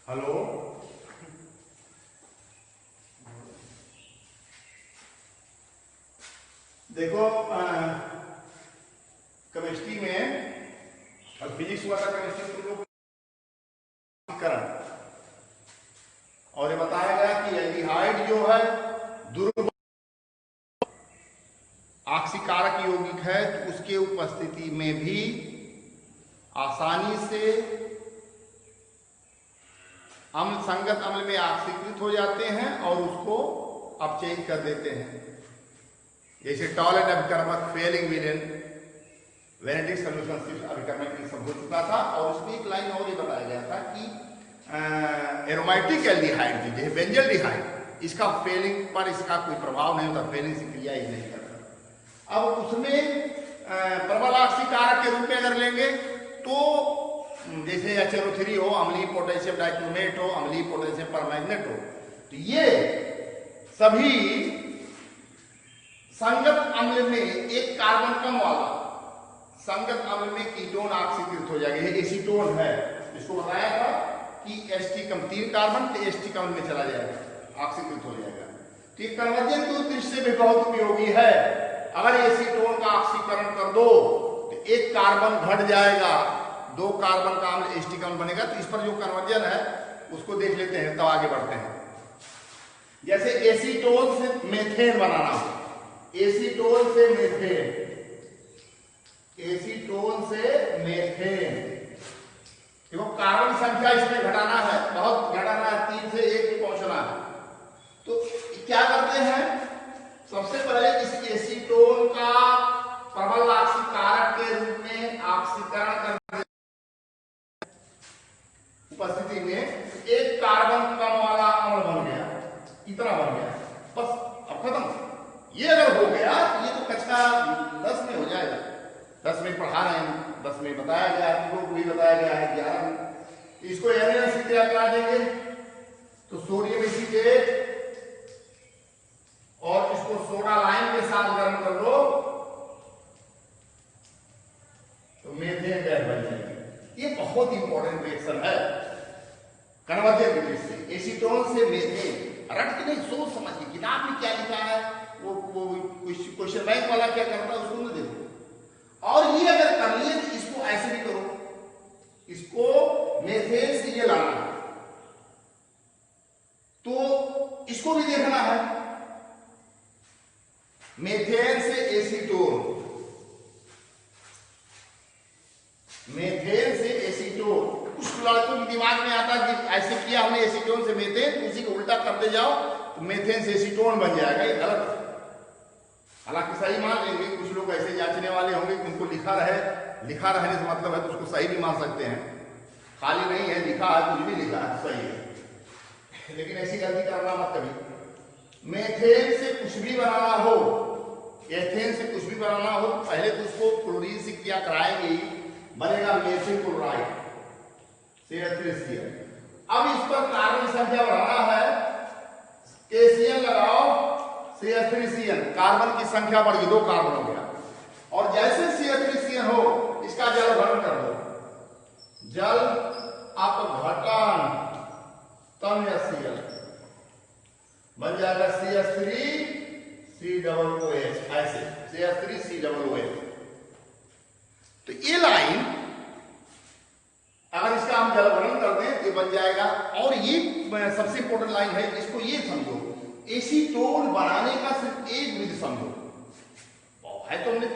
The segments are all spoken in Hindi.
हेलो, देखो केमिस्ट्री में और फिजिक्स हुआ था, केमिस्ट्री तुम लोग और ये बताया गया कि एल्डिहाइड जो है दुर्बल ऑक्सीकारक यौगिक है, तो उसके उपस्थिति में भी आसानी से अम्ल संगत अम्ल में ऑक्सीकृत हो जाते हैं और उसको अपचयित कर देते हैं। जैसे टॉयलेट अभिकर्मक फेलिंग विलेन वेनेटिक सोल्यूशन अभिकर्मक ये सब हो चुका था। और उसमें एक लाइन और ये बताया गया था कि एरोमेटिक एल्डिहाइड जैसे बेंजल्डिहाइड, इसका फेलिंग पर इसका कोई प्रभाव नहीं होता, फेलिंग से क्रिया ही नहीं करता। अब उसमें प्रबल ऑक्सीकारक के रूप में अगर लेंगे तो जैसे HNO3 हो, अम्लीय पोटेशियम डाइक्रोमेट हो, अम्लीय पोटेशियम परमैंगनेट हो, तो ये सभी संगत अम्ल में एक कार्बन कम वाला संगत अम्ल में कीटोन ऑक्सीकृत हो जाएगा। ये एसीटोन है, इसको बताया था कि Ht कम 3 कार्बन तो Ht कम में चला जाएगा, ऑक्सीकृत हो जाएगा। तो ये कन्वर्जन के दृष्टि से भी बहुत उपयोगी है। अगर एसीटोन का ऑक्सीकरण कर दो तो एक कार्बन घट जाएगा, 2 कार्बन का अम्ल Ht कम बनेगा। तो इस पर जो कन्वर्जन है उसको देख लेते हैं, तब आगे बढ़ते हैं। जैसे एसीटोन से मेथेन बनाना हो, एसीटोन से मेथेन, एसीटोन से मेथेन, देखो कार्बन संख्या इसमें घटाना है, बहुत घटाना है, 3 से 1 पे पहुंचना है। तो क्या करते हैं, सबसे पहले इस एसीटोन का प्रबल ऑक्सीकारक के रूप में ऑक्सीकरण कर उपस्थिति में एक कार्बन कम वाला अम्ल बन गया, इतना बन गया, बस अब खत्म। ये अगर हो गया, ये तो कक्षा 10 में हो जाएगा, 10 में पढ़ा रहे हैं, 10 में बताया गया है, तुमको भी बताया गया है 11 में। इसको एनएच क्रिया करा देंगे तो सोडियम एसीटेट और इसको सोडा लाइम के साथ गर्म कर लो तो मेथेन गैस बन जाएगी। ये बहुत इंपॉर्टेंट रिएक्शन है कन्वर्जन की दृष्टि से। एसीटोन से मेथेन, रट के नहीं, सोच समझ के किताब में क्या लिखा है, वो क्वेश्चन बैंक वाला क्या करता है उसको नहीं देखो। और ये अगर कर लिए तो इसको ऐसे भी करो, इसको मेथेन से ये लाना है तो इसको भी देखना है, मेथेन से एसीटोन, मेथेन से एसीटोन। कुछ लड़कों के दिमाग में आता है कि ऐसे किया हमने एसीटोन से मेथेन, उसी को उल्टा करते जाओ तो मेथेन से एसीटोन बन जाएगा, ये गलत है। हालांकि सही मान लेंगे, कुछ लोग ऐसे जांचने वाले होंगे कि उनको लिखा रहने से मतलब है तो उसको सही भी मान सकते हैं, खाली नहीं है, लिखा है, कुछ भी लिखा है तो सही है। लेकिन ऐसी गलती करना मत कभी। मेथेन से कुछ भी बनाना हो, एथेन से कुछ भी बनाना हो, पहले तो उसको क्लोरीन से क्रिया कराएंगे ही, बनेगा मेथिल क्लोराइड CH3Cl। अब इस पर कार्बन संख्या बढ़ाना है, KCl लगाओ, CH3Cl, कार्बन की संख्या बढ़ गई, 2 कार्बन हो गया। और जैसे CH3Cl हो इसका जल घटन कर दो, जल अपघटन तन्यCl बन जाएगा CH3COOH, ऐसे CH3COOH। तो ये लाइन अगर इसका हम जलवर्णन कर दें तो बन जाएगा। और ये सबसे इंपॉर्टेंट लाइन है, इसको ये समझो, एसीटोन बनाने का सिर्फ एक विधि समझो है, तो हमने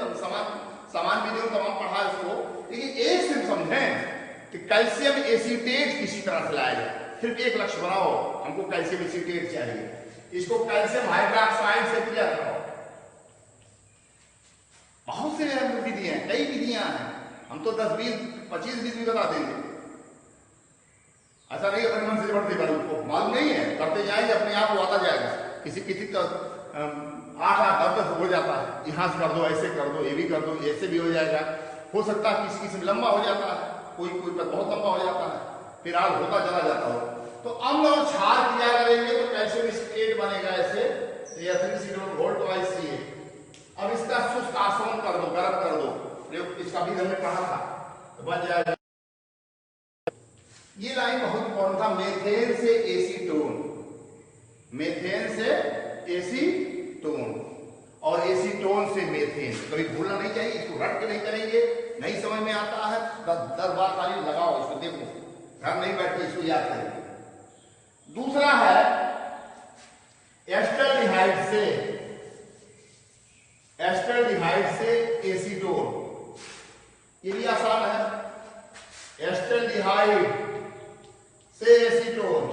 समान विधियों तमाम पढ़ा इसको, लेकिन एक सिर्फ समझें कि कैल्शियम एसीटेट किसी तरह से लाया जाए। सिर्फ एक लक्ष्य बनाओ, हमको कैल्शियम एसीटेट चाहिए, इसको कैल्शियम हाइड्रोक्साइड से क्रिया कराओ। बहुत से विधियां, कई विधियां हैं, हम तो 10 20 25 विधि बता देंगे। ऐसा नहीं अपने मन से बढ़ते पर उसको मालूम नहीं है, करते जाएंगे अपने आप वो आता जाएगा। किसी का 8 10 हो जाता है, यहाँ से कर दो, ऐसे कर दो, ये भी कर दो, ऐसे भी हो जाएगा। हो सकता है किसी में लंबा हो जाता है, कोई पर बहुत लंबा हो जाता है, फिर आल होता चला जाता हो। तो अम्ल और क्षार क्रिया करेंगे तो कैल्शियम एसीटेट बनेगा ऐसे, CH3COOH। अब इसका शुष्क आसवन कर दो, गर्म कर दो, इसका भी हमने पढ़ा था, तो बन जाएगा ये लाइन बहुत इंपॉर्टेंट था, मेथेन से एसीटोन, मेथेन से एसीटोन और एसीटोन से मेथेन, कभी भूलना नहीं चाहिए, इसको रट के नहीं करेंगे, नहीं समझ में आता है 10 बार खाली लगाओ इसको, देखो घर नहीं बैठ के इसको याद करेंगे। दूसरा है एस्टल्डिहाइड से एसीटोन, ये भी आसान है। एस्टल्डिहाइड से एसीटोन,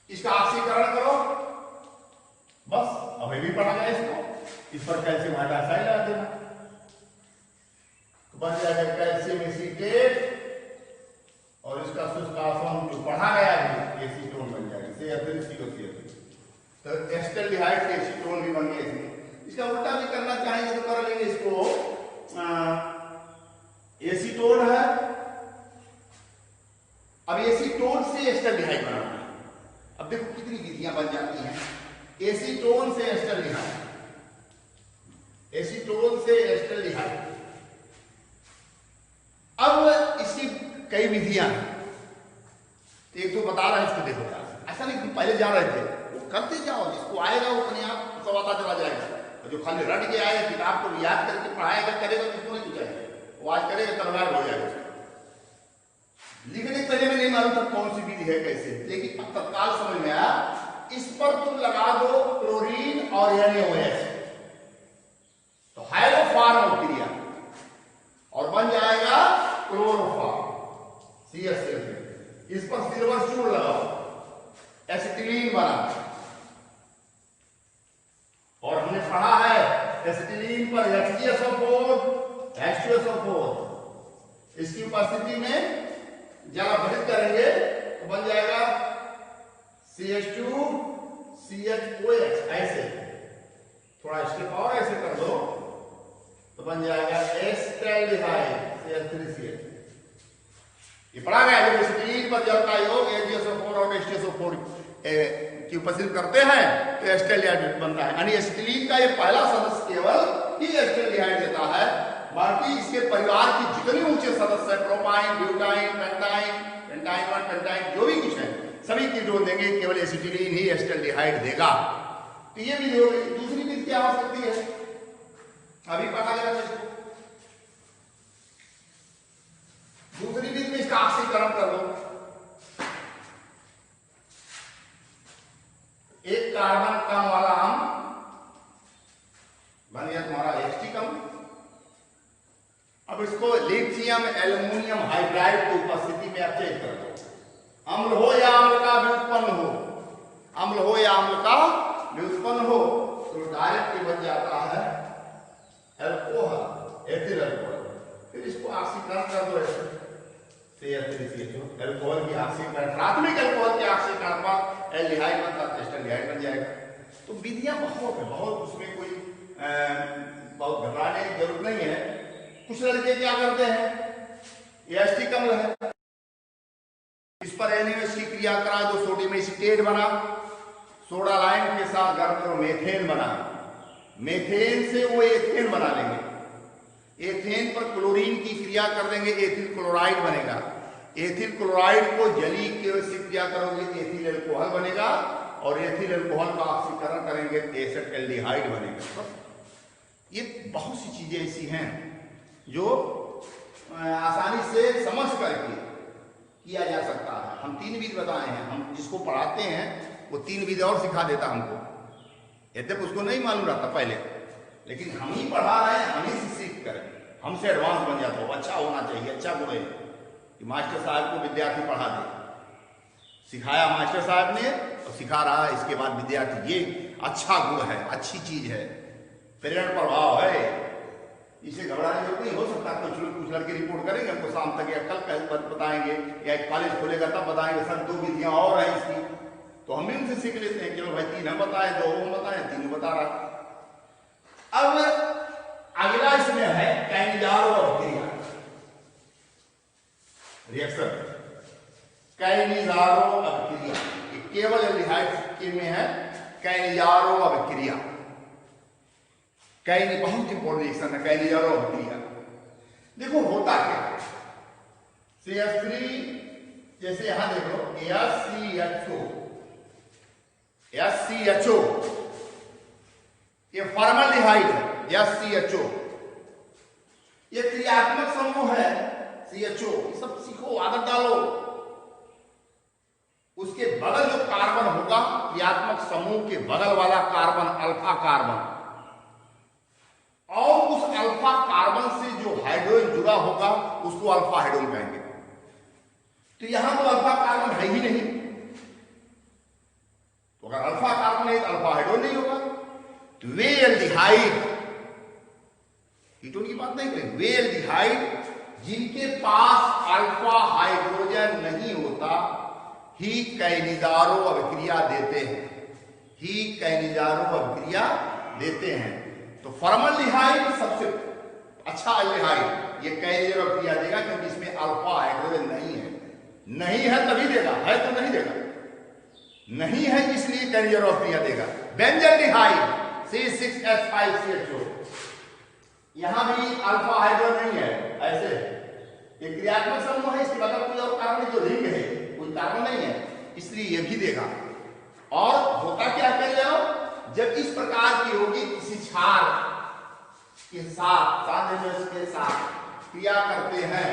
इसका ऑक्सीकरण करो बस, अभी भी पढ़ा जाए इसको, इस पर कैल्शियम हाइड्रोक्साइड लगा देना तो बन जाएगा कैल्शियम एसीटेट, और इसका शुष्कासन जो पढ़ा गया है एसीटोन बन जाएगा, तो एस्टल्डिहाइड से एसीटोन भी बन गया इसमें। इसका उल्टा भी करना चाहेंगे तो कर लेंगे, इसको एसीटोन है, अब एसीटोन से एस्टल्डिहाइड बनाना है। अब देखो कितनी विधियां बन जाती हैं, एसीटोन से एस्टल्डिहाइड, एसीटोन से एस्टल्डिहाइड। अब इसकी कई विधियां हैं, तो एक तो बता रहा है इसको, देखो यार ऐसा नहीं कि पहले जा रहे थे, वो करते जाओ, जिसको आएगा वो अपने आप सब आता चला जाएगा, और जो खाली रट के आएगा किताब को याद करके पढ़ाएगा करेगा तो उसको नहीं कुछ आएगा, वो आज करेगा कल गायब हो जाएगा। लिखने के पहले में नहीं मालूम था कौन सी विधि है कैसे, लेकिन अब तत्काल समझ में आया, इस पर तुम लगा दो क्लोरीन और NaOH, तो हाइड्रोफॉर्म क्रिया और बन जाएगा क्लोरोफॉर्म CH3। इस पर सिल्वर चूर्ण लगाओ, एसिटिलीन बना, और हमने पढ़ा है एसिटिलीन पर H2SO4, इसकी उपस्थिति में जल अपघटित करेंगे तो बन जाएगा CH2 CHOH, ऐसे थोड़ा स्टेप और ऐसे कर दो तो बन जाएगा एस्टल्डिहाइड CH3CH। ये पढ़ा गया जब एसिटिलीन पर जल का योग AgSO4 और H2SO4 की उपस्थिति करते हैं तो एस्टल्डिहाइड बनता है, यानी एसिटिलीन का ये पहला सदस्य केवल ही एस्टल्डिहाइड देता है, बाकी इसके परिवार की जितने ऊंचे सदस्य है, propyne, butyne, pentyne, pentyne 1, pentyne जो भी कुछ है, सभी की जोड़ देंगे, केवल एसिटिलीन ही एस्टल्डिहाइड देगा। तो ये भी हो गई। दूसरी विधि क्या हो सकती है, अभी पढ़ा गया इसको। दूसरी विधि में इसका ऑक्सीकरण कर दो, एक कार्बन कम वाला हम बन गया तुम्हारा HT कम। अब इसको लिथियम एल्युमिनियम हाइड्राइड की उपस्थिति में आप चेंज कर दो, अम्ल हो या अम्ल का व्युत्पन्न हो, अम्ल हो या अम्ल का व्युत्पन्न हो, तो डायरेक्ट बन जाता है अल्कोहल, एथिल अल्कोहल। फिर इसको ऑक्सीकरण कर दो ऐसे, अल्कोहल की ऑक्सीकरण, प्राथमिक अल्कोहल के ऑक्सीकरण पर एल्डिहाइड बनता है, एस्टल्डिहाइड बन जाएगा। तो विधियां बहुत है, बहुत, उसमें कोई बहुत घबराने की जरूरत नहीं है। कुछ लड़के क्या करते हैं, ये एसिटिक अम्ल है, इस पर NaOH की क्रिया करा दो, सोडियम एसीटेट बना, सोडा लाइम के साथ गर्म करो, मेथेन बना, मेथेन से वो एथेन बना लेंगे, एथेन पर क्लोरीन की क्रिया कर देंगे, एथिल क्लोराइड बनेगा, एथिल क्लोराइड को जली के से क्रिया करोगे एथिल अल्कोहल बनेगा, और एथिल अल्कोहल का ऑक्सीकरण करेंगे एसिटाल्डिहाइड बनेगा। ये बहुत सी चीजें ऐसी हैं जो आसानी से समझ करके किया जा सकता है। हम 3 विधि बताए हैं, हम जिसको पढ़ाते हैं वो 3 विधि और सिखा देता हमको, यद्यप उसको नहीं मालूम रहता पहले, लेकिन हम ही पढ़ा रहे हैं, हम ही से सीख कर हमसे एडवांस बन जाता हो। अच्छा होना चाहिए, अच्छा गुण है कि मास्टर साहब को विद्यार्थी पढ़ा दे, सिखाया मास्टर साहब ने और सिखा रहा है, इसके बाद विद्यार्थी, ये अच्छा गुण है, अच्छी चीज है, प्रेरण प्रभाव है, इसे घबराने की नहीं हो सकता। कुछ लड़के रिपोर्ट करेंगे हमको शाम तक, या कल बताएंगे, या एक कॉलेज खुलेगा तब बताएंगे सर 2 विधियां और हैं इसकी, तो हम भी उनसे सीख लेते हैं, चलो भाई 3 हम बताए, 2 हम बताए, 3 बता रहा। अब अगला इसमें है काइनेजारो अभिक्रिया रिएक्शन, काइनेजारो अभिक्रिया, केवल एल्डिहाइड में है काइनेजारो अभिक्रिया, बहुत इंपॉर्टेंट रिएक्शन है काइनेजारो अभिक्रिया। देखो होता क्या, CH3, जैसे यहां देखो SCHO, ये फॉर्मल्डिहाइड है SCHO, ये क्रियात्मक समूह है CHO। ये सब सीखो, आदत डालो। उसके बगल जो कार्बन होगा क्रियात्मक समूह के बगल वाला कार्बन अल्फा कार्बन, और उस अल्फा कार्बन से जो हाइड्रोजन जुड़ा होगा उसको अल्फा हाइड्रोजन कहेंगे। तो यहां तो अल्फा कार्बन है ही नहीं, तो अगर अल्फा कार्बन है तो अल्फा हाइड्रोजन नहीं होगा। तो वे एल्डिहाइड, कीटोन की बात नहीं करें, वे एल्डिहाइड जिनके पास अल्फा हाइड्रोजन नहीं होता ही कैनिजारो अभिक्रिया देते हैं, ही कैनिजारो अभिक्रिया देते हैं। तो फॉर्मल्डिहाइड सबसे अच्छा एल्डिहाइड, ये कैनिजारो अभिक्रिया देगा क्योंकि इसमें अल्फा हाइड्रोजन नहीं है। नहीं है तभी देगा, है तो नहीं देगा, नहीं है इसलिए कैनिजारो अभिक्रिया देगा। बेंजल्डिहाइड C6H5CHO, यहां भी अल्फा हाइड्रोजन नहीं है, ऐसे ये क्रियात्मक समूह है, इसके बगल कोई और कार्बन जो रिंग है कोई कार्बन नहीं है, इसलिए ये भी देगा। और होता क्या कर जाओ, जब इस प्रकार की होगी किसी क्षार के साथ के साथ क्रिया करते हैं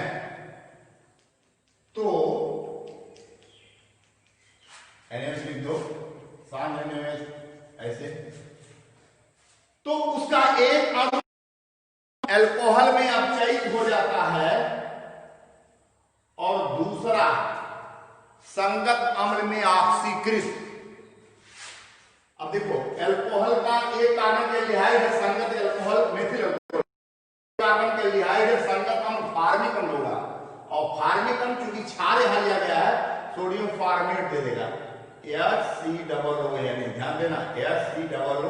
तो NH लिख दो, ऐसे, तो उसका एक अणु अल्कोहल में अपचयित हो जाता है और दूसरा संगत अम्ल में ऑक्सीकृत। अब देखो अल्कोहल का एक कार्बन एल्डिहाइड है संगत अल्कोहल मेथिल अल्कोहल, कार्बन के एल्डिहाइड है संगत अम्ल फार्मिक अम्ल होगा, और फार्मिक अम्ल चूंकि क्षार यहां लिया गया है सोडियम फार्मेट दे देगा HCOON, ध्यान देना HCOON।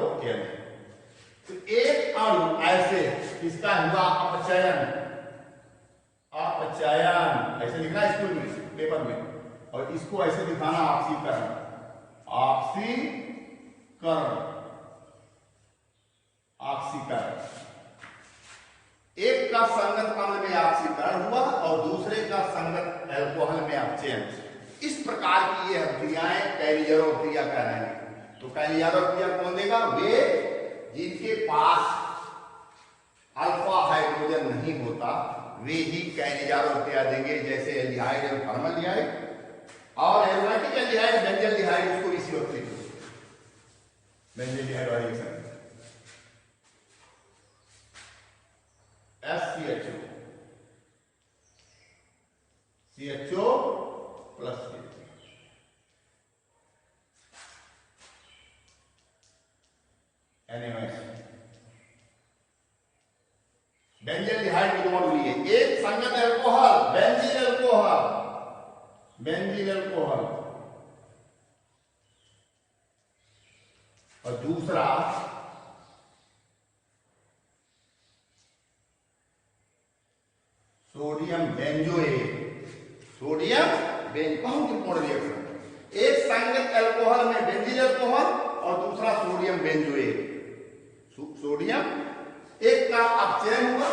तो एक अणु ऐसे इसका हुआ अपचयन, अपचयन ऐसे लिखना स्कूल में पेपर में, और इसको ऐसे दिखाना ऑक्सीकरण, ऑक्सीकरण, ऑक्सीकरण। एक का संगत अम्ल में ऑक्सीकरण हुआ और दूसरे का संगत अल्कोहल में अपचयन। इस प्रकार की ये अभिक्रियाएं कैनिजारो अभिक्रिया कहलाएंगी। तो कैनिजारो अभिक्रिया कौन देगा? वे जिनके पास अल्फा हाइड्रोजन नहीं होता वे ही कैनिजारो अभिक्रिया देंगे, जैसे एल्डिहाइड और फॉर्मल्डिहाइड, और एरोमेटिक एल्डिहाइड बेंजल्डिहाइड उसको इसी वक्त लिखो, बेंजल्डिहाइड वाली SCHO, CHO प्लस NaOH। बेंजील्डिहाइड में दो अणु लिए, एक संगत अल्कोहल बेंजील अल्कोहल, बेंजील अल्कोहल, और दूसरा सोडियम बेंजोएट, सोडियम बहुत इंपॉर्टेंट रिएक्शन। एक संगत अल्कोहल में बेंजील अल्कोहल और दूसरा सोडियम बेंजोएट, सोडियम, एक का अपचयन हुआ,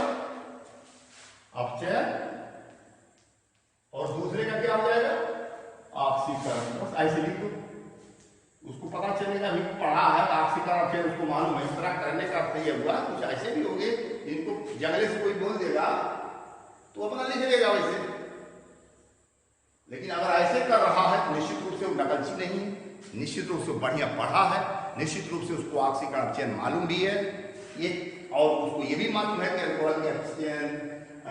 अपचयन, और दूसरे का क्या हो जाएगा? ऑक्सीकरण। बस ऐसे लिख दो, उसको पता चलेगा, अभी पढ़ा है ऑक्सीकरण अपचयन उसको मालूम है। इस तरह करने का अर्थ ये हुआ, कुछ ऐसे भी होंगे इनको जंगले से कोई बोल देगा तो अपना लिख लेगा वैसे, लेकिन अगर ऐसे कर रहा है तो निश्चित रूप से वो नकलची नहीं है, निश्चित रूप से बढ़िया पढ़ा है, निश्चित रूप से उसको ऑक्सीकरण अपचयन मालूम भी है ये, और उसको ये भी मालूम है कि अल्कोहल के अपचयन,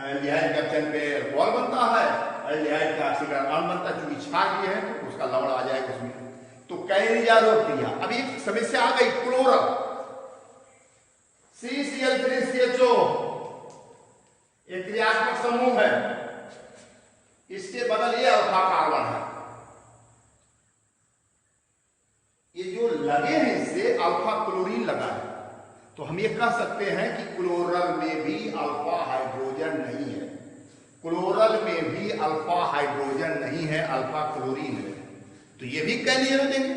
एल्डिहाइड के अपचयन पे अल्कोहल बनता है, एल्डिहाइड का ऑक्सीकरण अम्ल बनता है, चूंकि क्षार ये है तो उसका लवण आ जाएगा उसमें। तो कैनिजारो अभिक्रिया। अब एक समस्या आ गई, क्लोरल CCl3CHO एक क्रियात्मक समूह है, इसके बगल ये अल्फा कार्बन है, ये जो लगे हैं इससे अल्फा क्लोरीन लगा है, तो हम ये कह सकते हैं कि क्लोरल में भी अल्फा हाइड्रोजन नहीं है, क्लोरल में भी अल्फा हाइड्रोजन नहीं है, अल्फा क्लोरीन है। तो ये भी कैनिजारो देंगे,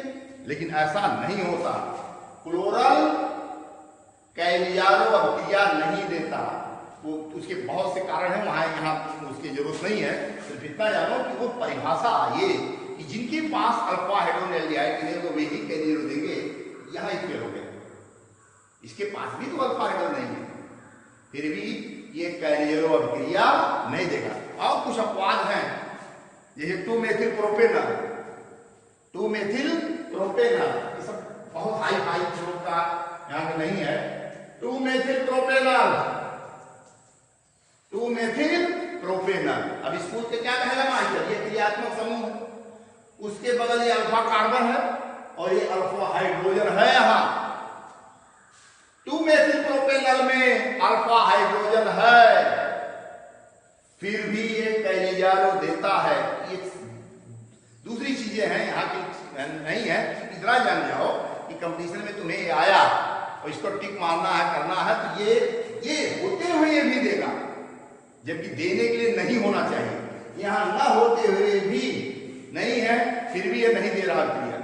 लेकिन ऐसा नहीं होता। क्लोरल कैनिजारो अभिक्रिया नहीं देता, वो उसके बहुत से कारण हैं, वहाँ यहाँ उसकी जरूरत नहीं है। सिर्फ इतना जानो कि वो परिभाषा ये कि जिनके पास अल्फा हाइड्रोक्लोराइड नहीं वो वही कैरियर देंगे, यहाँ ही फेल हो गए। इसके पास भी तो अल्फा हाइड्रोजन नहीं है, फिर भी ये कैरियर अभिक्रिया नहीं देगा। और कुछ अपवाद हैं, जैसे 2-मेथिल प्रोपेनॉल, 2-मेथिल प्रोपेनॉल, ये सब बहुत हाई ग्रुप का यहाँ पे नहीं है। 2-मेथिल प्रोपेनॉल, 2-मेथिल प्रोपेनॉल। अब इसको क्या कहेगा मास्टर? ये क्रियात्मक समूह है, उसके बगल ये अल्फा कार्बन है और ये अल्फा हाइड्रोजन है। यहाँ 2-मेथिल प्रोपेनॉल में अल्फा हाइड्रोजन है, फिर भी ये कैरियर देता है। ये दूसरी चीजें हैं यहाँ की नहीं है। इतना जान जाओ कि कंपटीशन में तुम्हें ये आया और इसको टिक मारना है, करना है, तो ये होते हुए ये भी देगा, जबकि देने के लिए नहीं होना चाहिए। यहाँ ना होते हुए भी नहीं है, फिर भी ये नहीं दे रहा क्रिया।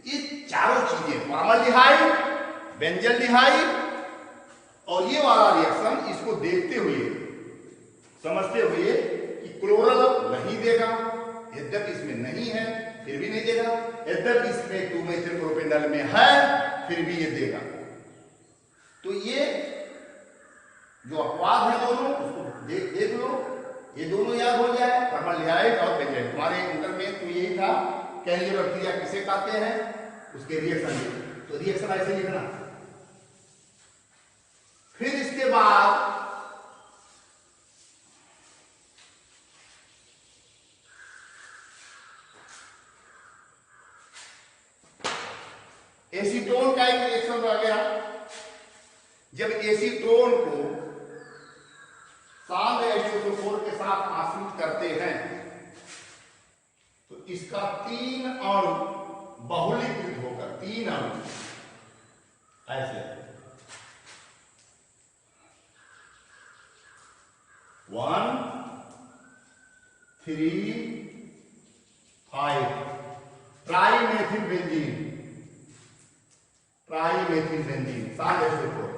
ये चारों चीजें फॉर्मल्डिहाइड, बेंजल्डिहाइड और ये वाला रिएक्शन, इसको देखते हुए समझते हुए कि क्लोरल नहीं देगा, यद्यपि इसमें नहीं है फिर भी नहीं देगा, यद्यपि इसमें 2-मेथिल प्रोपेनॉल में है फिर भी ये देगा। तो ये जो अपवाद है दोनों, उसको देख लो, ये दोनों याद हो जाए, फॉर्मल्डिहाइड और बेंजाइड। तुम्हारे इंटर में तो यही था, कैरियर अभिक्रिया किसे कहते हैं, उसके रिएक्शन। तो रिएक्शन ऐसे लिखना। फिर इसके बाद एसीटोन का एक रिएक्शन आ गया। जब एसीटोन को साल H2SO4 के साथ आश्रित करते हैं तो इसका 3 अणु बहुलीकृत होकर 3 अणु ऐसे 1, 3, 5 ट्राइमेथिल बेंजीन, ट्राइमेथिल बेंजीन साल H2SO4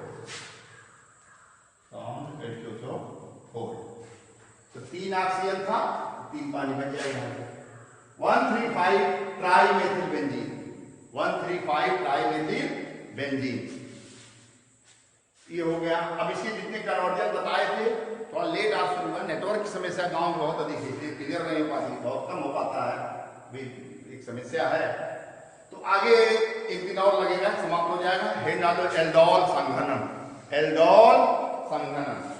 तो 3 ऑक्सीजन था, 3 पानी बच जाएगा। 135 ट्राइमेथिल बेंजीन, 135 ट्राइमेथिल बेंजीन, ये हो गया। अब इसके जितने कन्वर्जन बताए थे, थोड़ा लेट आप शुरू हुआ, नेटवर्क की समस्या गांव में बहुत अधिक है, क्लियर नहीं हो पाती, बहुत कम हो पाता है, भी एक समस्या है। तो आगे एक दिन और लगेगा, समाप्त हो जाएगा। एल्डोल संघनन, एल्डोल संघनन।